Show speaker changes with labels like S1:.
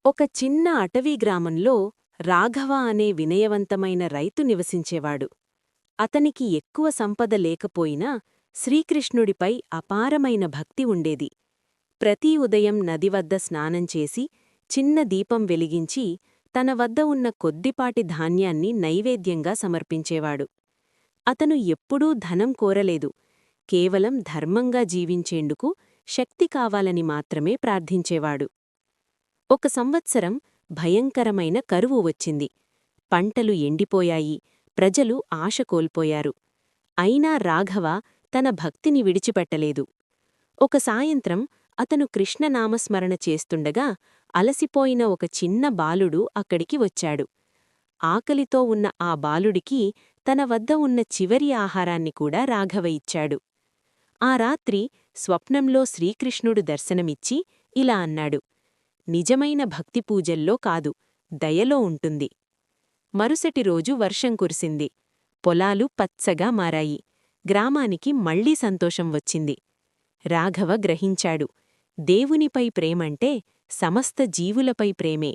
S1: ఒక చిన్న అటవీ గ్రామంలో రాఘవ అనే వినయవంతమైన రైతు నివసించేవాడు. అతనికి ఎక్కువ సంపద లేకపోయినా శ్రీకృష్ణుడిపై అపారమైన భక్తి ఉండేది. ప్రతి ఉదయం నదివద్ద స్నానం చేసి చిన్న దీపం వెలిగించి తన వద్ద ఉన్న కొద్దిపాటి ధాన్యాన్ని నైవేద్యంగా సమర్పించేవాడు. అతను ఎప్పుడూ ధనం కోరలేదు, కేవలం ధర్మంగా జీవించేందుకు శక్తి కావాలని మాత్రమే ప్రార్థించేవాడు. ఒక సంవత్సరం భయంకరమైన కరువు వచ్చింది. పంటలు ఎండిపోయాయి, ప్రజలు ఆశ కోల్పోయారు. అయినా రాఘవ తన భక్తిని విడిచిపెట్టలేదు. ఒక సాయంత్రం అతను కృష్ణనామస్మరణ చేస్తుండగా అలసిపోయిన ఒక చిన్న బాలుడు అక్కడికి వచ్చాడు. ఆకలితో ఉన్న ఆ బాలుడికి తన వద్ద ఉన్న చివరి ఆహారాన్ని కూడా రాఘవ ఇచ్చాడు. ఆ రాత్రి స్వప్నంలో శ్రీకృష్ణుడు దర్శనమిచ్చి ఇలా అన్నాడు: నిజమైన భక్తి పూజల్లో కాదు, దయలో ఉంటుంది. మరుసటి రోజు వర్షం కురిసింది. పొలాలు పచ్చగా మారాయి. గ్రామానికి మళ్లీ సంతోషం వచ్చింది. రాఘవ గ్రహించాడు, దేవునిపై ప్రేమంటే సమస్త జీవులపై ప్రేమే.